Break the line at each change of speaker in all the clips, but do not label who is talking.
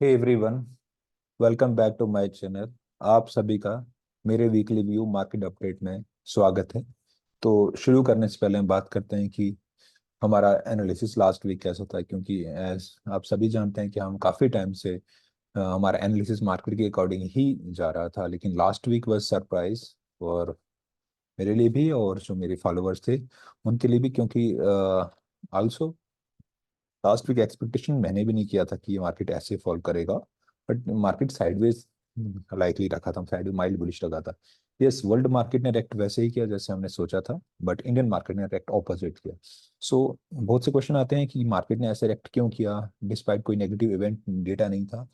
Hey everyone, welcome back to my channel. आप सभी का मेरे वीकली व्यू मार्केट अपडेट में स्वागत है। तो शुरू करने से पहले हम बात करते हैं कि हमारा एनालिसिस लास्ट वीक कैसा था, क्योंकि एज आप सभी जानते हैं कि हम काफ़ी टाइम से हमारा एनालिसिस मार्केट के अकॉर्डिंग ही जा रहा था, लेकिन लास्ट वीक वाज सरप्राइज और मेरे लिए भी और जो मेरे फॉलोअर्स थे उनके लिए भी, क्योंकि आल्सो लास्ट वीक एक्सपेक्टेशन मैंने भी नहीं किया था कि ये मार्केट ऐसे फॉल करेगा। बट मार्केट साइडवेज लाइकली रखा था, साइड माइल्ड बुलिश लगा था। यस, वर्ल्ड मार्केट ने रिएक्ट वैसे ही किया जैसे हमने सोचा था, बट इंडियन मार्केट ने रिएक्ट ऑपोजिट किया। सो बहुत से क्वेश्चन आते हैं कि मार्केट ने ऐसे रिएक्ट क्यों किया डिस्पाइट कोई नेगेटिव इवेंट डेटा नहीं था।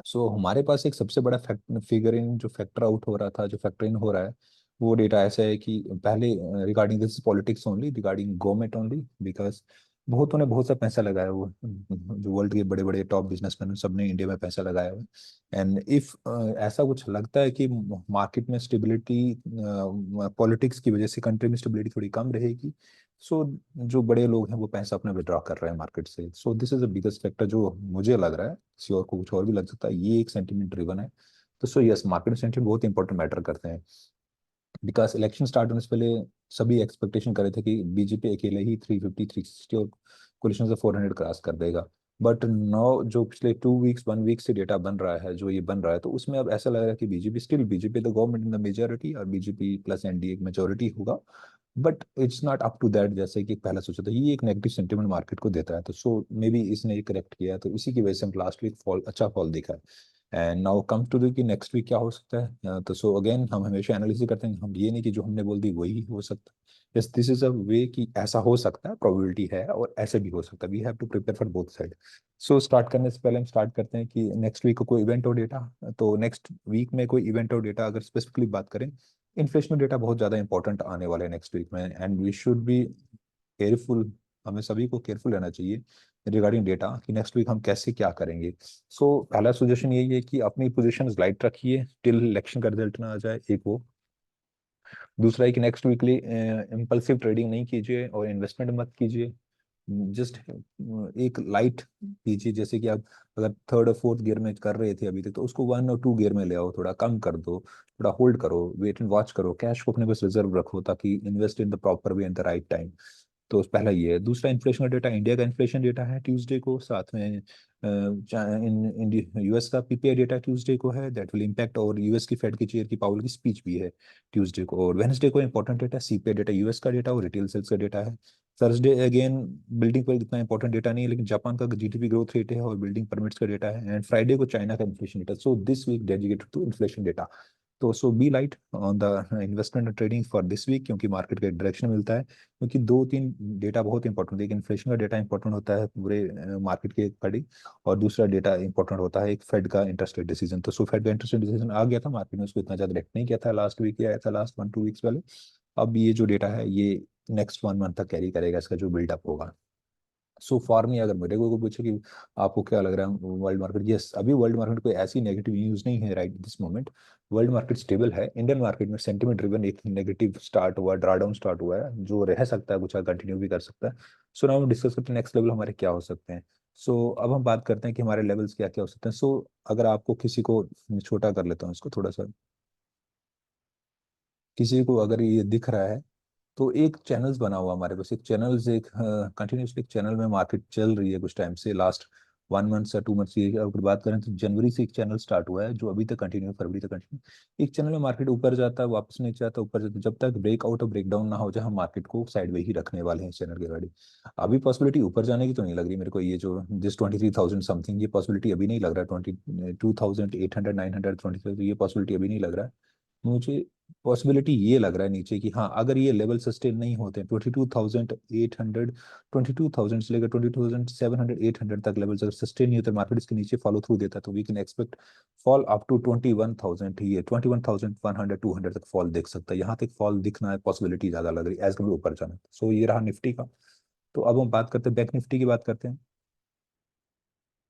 सो हमारे पास एक सबसे बड़ा फिगर इन जो फैक्टर आउट हो रहा था, जो फैक्टर इन हो रहा है, वो डेटा ऐसा है कि पहले regarding this politics only, regarding government only, because बहुतों ने बहुत सा पैसा लगाया हुआ जो वर्ल्ड के बड़े बड़े टॉप बिजनेसमैन सबने इंडिया में पैसा लगाया हुआ है। एंड इफ ऐसा कुछ लगता है कि मार्केट में स्टेबिलिटी पॉलिटिक्स की वजह से कंट्री में स्टेबिलिटी थोड़ी कम रहेगी, सो जो बड़े लोग हैं वो पैसा अपना विड्रॉ कर रहे हैं मार्केट से। So this is the biggest factor जो मुझे लग रहा है, किसी और को कुछ और भी लग सकता है, ये एक सेंटीमेंट ड्रिवन है। तो सो यस, मार्केट सेंटीमेंट बहुत इंपॉर्टेंट मैटर करते हैं, बिकॉज इलेक्शन स्टार्ट होने से पहले सभी एक्सपेक्टेशन कर रहे थे कि बीजेपी अकेले ही 350 360 और कोलिशन से 400 क्रॉस कर देगा। बट नौ जो पिछले 2 वीक्स 1 वीक से डेटा बन रहा है, जो ये बन रहा है, तो उसमें अब ऐसा लग रहा है कि BJP the government in the majority और बीजेपी प्लस एनडीए एक मेजोरिटी होगा। But it's not up to that जैसे कि पहले सोचा था। ये एक नेगेटिव सेंटीमेंट मार्केट को देता है, तो सो मे बी इसने ये करेक्ट किया है, तो इसी की वजह से हम लास्ट वीक फॉल अच्छा फॉल देखा है। And now come to the कि नेक्स्ट वीक क्या हो सकता है। तो सो अगेन हम हमेशा एनालिसिस करते हैं, हम ये नहीं कि जो हमने बोल दी वही हो सकता है। यस, दिस इज अ वे कि ऐसा हो सकता है, प्रोबेबिलिटी है, और ऐसे भी हो सकता है। We have to prepare for both side. So start करने से पहले हम स्टार्ट करते हैं कि नेक्स्ट वीक को कोई इवेंट और डेटा। तो नेक्स्ट वीक में कोई इवेंट और डेटा अगर स्पेसिफिकली बात करें, इन्फ्लेशन डेटा बहुत ज़्यादा इंपॉर्टेंट आने वाले हैं नेक्स्ट वीक में, and we should be careful. हमें सभी को केयरफुल रहना चाहिए रिगार्डिंग डेटा कि नेक्स्ट वीक हम कैसे क्या करेंगे। सो पहला सजेशन यही है कि अपनी पोजीशंस लाइट रखिए टिल इलेक्शन का रिजल्ट ना आ जाए, एक वो। दूसरा है कि नेक्स्ट वीकली इम्पल्सिव ट्रेडिंग नहीं कीजिए और इन्वेस्टमेंट मत कीजिए। जस्ट एक लाइट कीजिए, जैसे कि आप अगर थर्ड और फोर्थ गियर में कर रहे थे अभी तक, तो उसको 1 और 2 गियर में ले आओ, थोड़ा कम कर दो, थोड़ा होल्ड करो, वेट एंड वॉच करो, कैश को अपने पास रिजर्व रखो ताकि invest in the proper way and the right time. तो पहला ये है। दूसरा इन्फ्लेशन का डेटा, इंडिया का इन्फ्लेशन डेटा है ट्यूसडे को, साथ में इन यूएस का पीपीआई डेटा ट्यूसडे को है, दैट विल इम्पैक्ट, और यूएस की फेड की चेयर की पावल की स्पीच भी है ट्यूसडे को। और वेडनेसडे को important data CPI data US का डेटा और रिटेल सेल्स का डेटा है। थर्सडे अगेन बिल्डिंग पर इतना इंपॉर्टेंट डेटा नहीं है, लेकिन जापान का जीडीपी ग्रोथ रेट है और बिल्डिंग परमिट्स का डेटा है। एंड फ्राइडे को चाइना का inflation data. So this week dedicated to inflation data. तो so be light on the investment and trading for this week, क्योंकि मार्केट का एक डायरेक्शन मिलता है, क्योंकि 2 3 डेटा बहुत इंपॉर्टेंट है। एक इन्फ्लेशन का डेटा इंपॉर्टेंट होता है पूरे मार्केट के अकॉर्डिंग, और दूसरा डेटा इंपॉर्टेंट होता है एक फेड का इंटरेस्ट रेट डिसीजन। तो सो फेड का इंटरेस्ट रेट डिसीजन आ गया था, मार्केट में उसको इतना ज्यादा रिएक्ट नहीं किया था, लास्ट वीक आया था, लास्ट 1 2 वीक्स पहले। अब ये जो डेटा है ये नेक्स्ट 1 मंथ तक कैरी करेगा, इसका जो बिल्डअप होगा। सो फॉर मी, अगर मेरे को पूछे कि आपको क्या लग रहा है वर्ल्ड मार्केट, यस, अभी वर्ल्ड मार्केट कोई ऐसी नेगेटिव न्यूज नहीं है right this moment. World market stable है। इंडियन मार्केट में सेंटिमेंट ड्रिवन एक नेगेटिव स्टार्ट हुआ, ड्राडाउन स्टार्ट हुआ है, जो रह सकता है, कुछ कंटिन्यू भी कर सकता है। सो नाउ हम डिस्कस करते हैं नेक्स्ट लेवल हमारे क्या हो सकते हैं। सो अब हम बात करते हैं कि हमारे लेवल्स क्या क्या हो सकते हैं। सो अगर आपको किसी को, छोटा कर लेता हूँ इसको थोड़ा सा, किसी को अगर ये दिख रहा है, तो एक चैनल्स बना हुआ हमारे पास, एक चैनल्स, एक कंटिन्यूसली एक चैनल में मार्केट चल रही है कुछ टाइम से, लास्ट 1 मंथ से 2 मंथ से। अगर बात करें तो जनवरी से एक चैनल स्टार्ट हुआ है जो अभी तक कंटिन्यू, फरवरी तक कंटिन्यू। एक चैनल में मार्केट ऊपर जाता है, वापस नीचे आता है, ऊपर जाता है, जब तक ब्रेकआउट और ब्रेकडाउन ना हो जाए हम मार्केट को साइड में ही रखने वाले हैं इस चैनल के गाड़ी। अभी पॉसिबिलिटी ऊपर जाने की तो नहीं लग रही मेरे को, ये जो जिस 23,000 समथिंग, ये पॉसिबिलिटी अभी नहीं लग रहा है। 22,800 900 20, ये पॉसिबिलिटी अभी नहीं लग रहा है मुझे। पॉसिबिलिटी ये लग रहा है नीचे की, हाँ, अगर ये लेवल सस्टेन नहीं होते हैं 22,800, 22,000 से लेकर 22,700 800 तक लेवल अगर सस्टेन नहीं होते, मार्केट इसके नीचे फॉलो थ्रू देता है, तो we can expect fall up to 21,000, ये 21,100 200 तक फॉल देख सकता है। यहाँ तक फॉल दिखना है, पॉसिबिलिटी ज्यादा लग रही है एज कम्पेयर ऊपर जाना। सो ये रहा निफ्टी का। तो अब हम बात करते हैं बैंक निफ्टी की, बात करते हैं।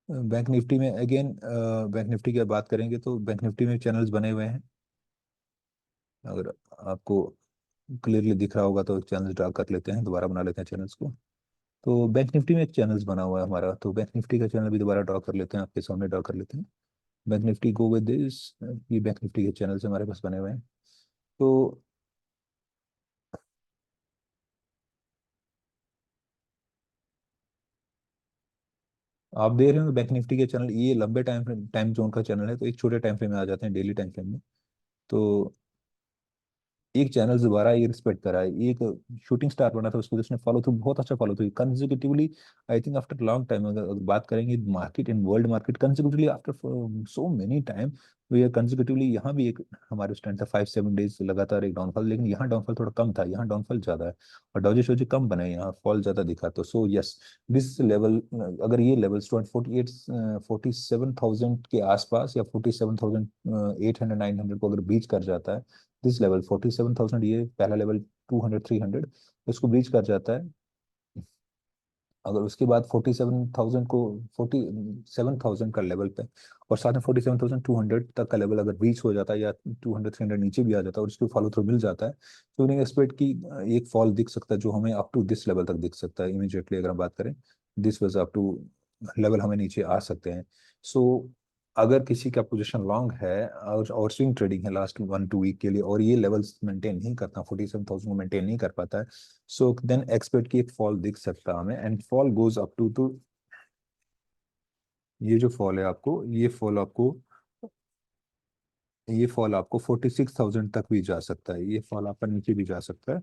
बैंक निफ्टी में अगेन, बैंक निफ्टी की बात करेंगे तो बैंक निफ्टी में चैनल्स बने हुए हैं। अगर आपको क्लियरली दिख रहा होगा तो चैनल ड्रा कर लेते हैं, दोबारा बना लेते हैं चैनल्स को। तो बैंक निफ्टी में एक चैनल्स बना हुआ है हमारा, तो बैंक निफ्टी का चैनल भी दोबारा ड्रॉ कर लेते हैं, आपके सामने ड्रॉ कर लेते हैं। Bank Nifty go with this, ये बैंक निफ्टी के चैनल्स हमारे पास बने हुए हैं। तो आप देख रहे हो बैंक निफ्टी के चैनल, ये लंबे टाइम जोन का चैनल है, तो एक छोटे टाइम फ्रेम में आ जाते हैं, डेली टाइम फ्रेम में। तो एक चैनल दोबारा ये रिस्पेक्ट करा है, एक शूटिंग स्टार बना था उसको, जिसने फॉलो थ्रू, बहुत अच्छा follow through consecutively. I think after long time, अगर बात करेंगे market in world market consecutively after so many time, तो ये कंसेक्यूटिवली यहाँ भी एक हमारे स्टैंड था 5-7 डेज लगातार एक डाउनफॉल, लेकिन यहाँ डाउनफॉल थोड़ा कम था, यहाँ डाउनफॉल ज्यादा है। और डॉजी शोजी कम बने, यहाँ फॉल ज्यादा दिखा। तो सो यस, दिस लेवल, अगर ये लेवल्स 48 47,000 के आसपास या 47,800 900 को अगर बीच कर जाता है, दिस लेवल 47,000, ये पहला लेवल 200 300, इसको ब्रीच कर जाता है। अगर उसके बाद 47,000 को, 47,000 का लेवल पे, और साथ में 47,200 तक का लेवल अगर ब्रीच हो जाता है, या 200 300 नीचे भी आ जाता है, और उसको फॉलो थ्रू मिल जाता है, तो उन्हें एक्सपेक्ट की एक फॉल दिख सकता है, जो हमें अप टू दिस लेवल तक दिख सकता है इमीडिएटली। अगर हम बात करें, this was up to level, हमें नीचे आ सकते हैं। सो अगर किसी का पोजीशन लॉन्ग है और स्विंग ट्रेडिंग है लास्ट 1-2 वीक के लिए, और ये लेवल्स मेंटेन नहीं करता, 47,000 को मेंटेन नहीं कर पाता है, सो देन एक्सपेक्ट की एक फॉल दिख सकता है हमें, and fall goes up to ये जो फॉल है आपको, ये फॉल आपको 46,000 तक भी जा सकता है, ये फॉल आपका नीचे भी जा सकता है।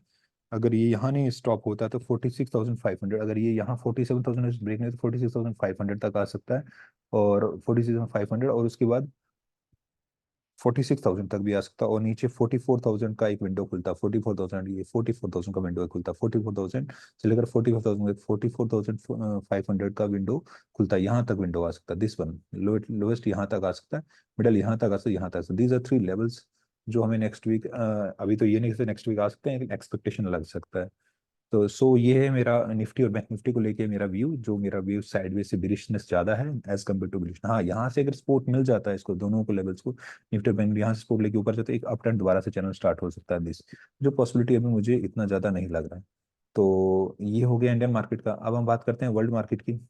अगर ये यहाँ नहीं स्टॉप होता तो 46,500, अगर ये यहाँ 47,000 ब्रेक नहीं तो 46,500 तक आ सकता है, और 46,500, और उसके बाद 46,000 तक भी आ सकता है, और नीचे 44,000 का एक विंडो खुलता है, 44,000, ये 44,000 का विंडो खुलता है, 44,000 से लेकर 44,000, 44,500 का विंडो खुलता है, यहाँ तक विंडो आ सकता है, दिस वन लोएस्ट यहाँ तक आ सकता है, मिडल यहाँ तक आ सकता है, यहाँ तक। दीज आर 3 लेवल्स जो हमें नेक्स्ट वीक, अभी तो ये नहीं कि नेक्स्ट वीक आ सकते हैं, लेकिन एक्सपेक्टेशन लग सकता है। तो सो ये है मेरा निफ्टी और बैंक निफ्टी को लेके मेरा व्यू, जो मेरा व्यू साइडवेज से बिरिशनेस ज्यादा है एज कम्पेयर टू बुलिश। हाँ, यहाँ से अगर सपोर्ट मिल जाता है इसको, दोनों को लेवल्स को, निफ्टी और बैंक यहाँ से सपोर्ट लेके ऊपर जाते, एक अप ट्रेंड दोबारा से चैनल स्टार्ट हो सकता है दिस, जो पॉसिबिलिटी अभी मुझे इतना ज्यादा नहीं लग रहा है। तो ये हो गया इंडियन मार्केट का। अब हम बात करते हैं वर्ल्ड मार्केट की।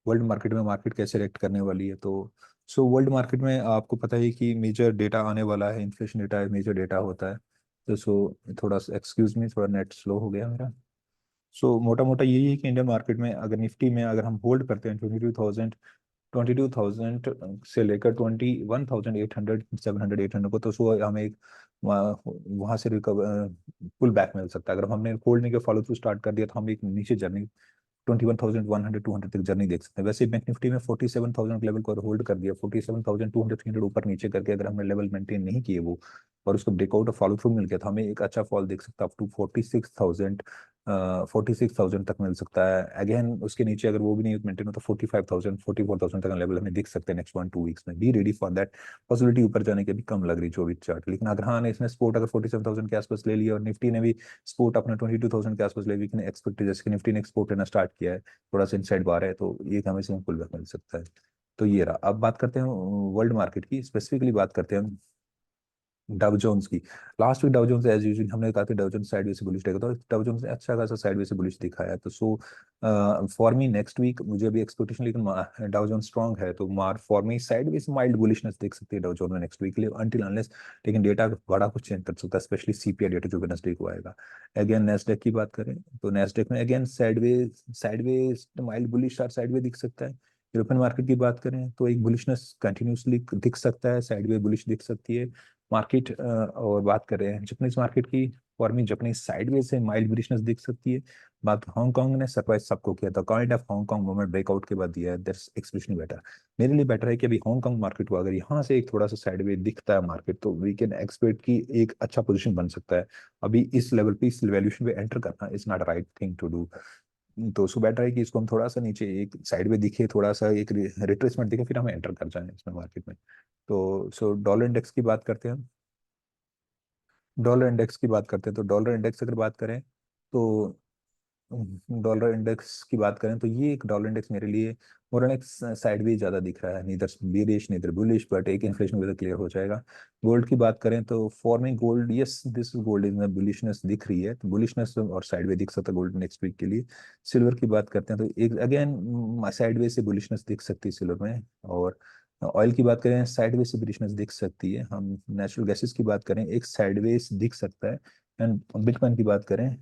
वर्ल्ड मार्केट में मार्केट कैसे रिएक्ट करने वाली है, तो सो वर्ल्ड मार्केट में आपको पता है कि मेजर डेटा आने वाला है, इन्फ्लेशन डेटा मेजर डेटा होता है। तो सो थोड़ा सा एक्सक्यूज मी, थोड़ा नेट स्लो हो गया मेरा। सो मोटा मोटा यही है कि इंडियन मार्केट में अगर निफ्टी में अगर हम होल्ड करते हैं 22,000 से लेकर 21,800 700 800 को, तो सो हमें एक वहाँ से रिकवर पुल बैक मिल सकता है। अगर हमने होल्ड नहीं किया, फॉलो थ्रू स्टार्ट कर दिया, तो हम एक नीचे जर्नी 21,100 200 तक जर्नी देख सकते हैं। वैसे बैंक निफ्टी में 47,000 लेवल को होल्ड कर दिया, 47,200 300 ऊपर नीचे करके अगर हमने लेवल मेंटेन नहीं किए वो, और उसको ब्रेकआउट और फॉलो थ्रू मिल गया, तो हमें एक अच्छा फॉल देख सकता है, अप टू 46,000 तक मिल सकता है। अगेन उसके नीचे अगर वो भी नहीं मेंटेन होता, 45,000 44,000 तक लेवल हमें दिख सकते हैं नेक्स्ट 1-2 वीक्स में। Be ready for that possibility, ऊपर जाने की अभी कम लग रही जो भी चार्ट। लेकिन अगर हाँ, इसने सपोर्ट अगर 47,000 के आसपास ले लिया, और निफ्टी ने भी सपोर्ट अपना 22,000 के आसपास ले, वीक ने एक्सपेक्ट, जैसे कि निफ्टी ने एक्सपोर्ट लेना स्टार्ट किया है, थोड़ा सा इनसाइड बार है, तो ये हमें से पुल बैक मिल सकता है। तो ये रहा। अब बात करते हैं वर्ल्ड मार्केट की, स्पेसिफिकली बात करते हैं हम डाउ जोन्स की। Last week Dow Jones as usual हमने कहा था डाउ जोन्स साइडवेज से बुलिश रहेगा, तो डाउ जोन्स ने अच्छा खासा साइडवेज से बुलिश दिखाया है। तो so for me next week मुझे अभी एक्सपेक्टेशन, लेकिन डाउ जोन्स स्ट्रांग है, तो मार for me sideways mild bullishness देख सकती है डाउ जोन में नेक्स्ट वीक के लिए, अनटिल अनलेस, लेकिन डेटा बड़ा कुछ चेंज कर सकता है, स्पेशली सीपीआई डेटा जो वेडनेसडे को आएगा। अगेन नेस्डेक की बात करें, तो नेस्डेक में again sideways sideways mild bullish और साइडवेज दिख सकता है। यूरोपियन मार्केट की बात करें तो एक बुलिशनेस कंटिन्यूसली दिख सकता है, साइडवे बुलिश दिख सकती है मार्केट। और बात करें जापानीज मार्केट की, फॉर मी जापानीज साइडवेज से माइल्ड बुलिशनेस दिख सकती है। बात हांगकांग ने सरप्राइज सबको किया था, kind of Hong Kong moment breakout के बाद दिया है, दैट्स एक्सप्रेशनली बेटर। मेरे लिए बेटर है कि अभी हांगकांग मार्केट को अगर यहाँ से एक थोड़ा सा साइडवे दिखता है मार्केट, तो वी कैन एक्सपेक्ट की एक अच्छा पोजीशन बन सकता है। अभी इस लेवल पे, इस वैल्यूएशन पे एंटर करना is not right thing to do. तो उसको बेटर है कि इसको हम थोड़ा सा नीचे एक साइड में दिखे, थोड़ा सा एक रिट्रेसमेंट दिखे, फिर हमें एंटर कर जाए इसमें मार्केट में। तो सो डॉलर इंडेक्स की बात करते हैं हम। डॉलर इंडेक्स की बात करते हैं, तो डॉलर इंडेक्स अगर बात करें, तो डॉलर इंडेक्स की बात करें तो ये एक डॉलर इंडेक्स मेरे लिए मोर एक साइडवेज ज्यादा दिख रहा है, neither bearish neither bullish, but एक इन्फ्लेशन वगैरह क्लियर हो जाएगा। गोल्ड की बात करें तो forming gold, yes this gold is bullishness दिख रही है, तो बुलिशनेस और साइडवेज दिख सकता है गोल्ड नेक्स्ट वीक के लिए। सिल्वर की बात करते हैं तो एक अगेन साइडवेज से बुलिशनेस दिख सकती है सिल्वर में। और ऑयल की बात करें साइडवेज से बुलिशनेस दिख सकती है। हम नेचुरल गैसेस की बात करें एक साइडवेज दिख सकता है। एंड बिटकॉइन की बात करें,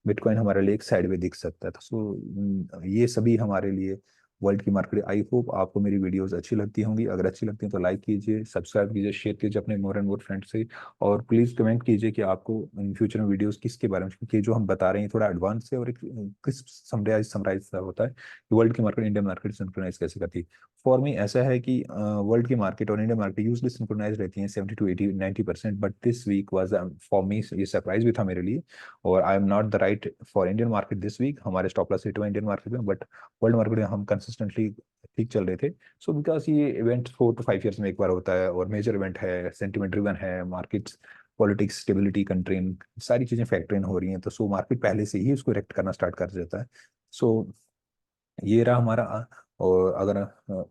बिटकॉइन हमारे लिए एक साइड वे दिख सकता है। तो ये सभी हमारे लिए वर्ल्ड की मार्केट। आई होप आपको मेरी वीडियोस अच्छी लगती होंगी, अगर अच्छी लगती हैं तो लाइक कीजिए, सब्सक्राइब कीजिए, शेयर कीजिए अपने मोर एंड मोर फ्रेंड्स से। और प्लीज़ कमेंट कीजिए कि आपको इन फ्यूचर में वीडियोस किसके बारे में, क्योंकि जो हम बता रहे हैं थोड़ा एडवांस है और एक किस समराइज समराइज सा होता है कि वर्ल्ड की मार्केट इंडियन मार्केट सिंक्रोनाइज कैसे करती है। फॉर मी ऐसा है कि वर्ल्ड की मार्केट और इंडियन मार्केट यूजली सिंक्रोनाइज रहती हैं 70 to 80 90%, but this week was for me ये सरप्राइज भी था मेरे लिए। और I am not the right for Indian market this week, हमारे स्टॉप लॉस हिट हुआ इंडियन मार्केट में, बट वर्ल्ड मार्केट में हम कंसिस्टेंटली ठीक चल रहे थे। सो बिकॉज ये इवेंट 4 to 5 ईयर्स में एक बार होता है और मेजर इवेंट है, सेंटिमेंट ड्रिवन है, मार्केट्स पॉलिटिक्स स्टेबिलिटी कंट्री सारी चीजें फैक्टर इन हो रही हैं, तो सो मार्केट पहले से ही उसको रेक्ट करना स्टार्ट कर देता है। सो ये रहा हमारा। और अगर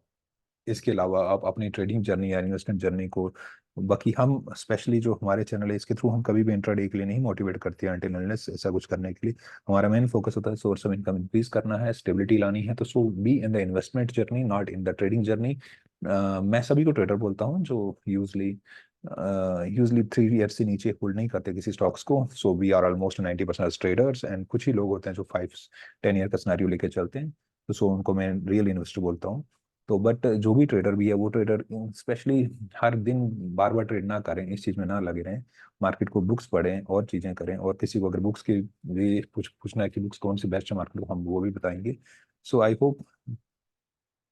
इसके अलावा आप अपनी ट्रेडिंग जर्नी या इन्वेस्टमेंट जर्नी को, बाकी हम स्पेशली जो हमारे चैनल है इसके थ्रू हम कभी भी इंट्राडे के लिए नहीं मोटिवेट करते हैं अनटिल अनलेस ऐसा कुछ करने के लिए। हमारा मेन फोकस होता है सोर्स ऑफ इनकम इंक्रीज करना है, स्टेबिलिटी लानी है। तो so be in the investment journey not in the trading journey. मैं सभी को ट्रेडर बोलता हूँ जो यूजली 3 ईयर से नीचे होल्ड नहीं करते किसी स्टॉक्स को। So we are almost 90% traders, and कुछ ही लोग होते हैं जो 5-10 ईयर का सिनेरियो लेके चलते हैं। तो सो उनको मैं रियल इन्वेस्टर बोलता हूँ। तो बट जो भी ट्रेडर भी है वो ट्रेडर स्पेशली हर दिन बार बार ट्रेड ना करें, इस चीज में ना लगे रहें। मार्केट को बुक्स पढ़ें और चीजें करें, और किसी को अगर बुक्स के लिए पूछना है कि बुक्स कौन सी बेस्ट है मार्केट को, हम वो भी बताएंगे। So I hope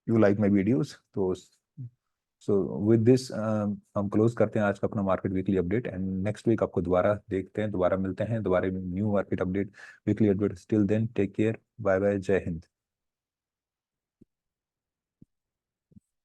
you like my videos. तो सो विद दिस हम क्लोज करते हैं आज का अपना market weekly update, and next week आपको दोबारा देखते हैं, दोबारा मिलते हैं, दोबारा new market update weekly update. Still then take care, bye bye, जय हिंद।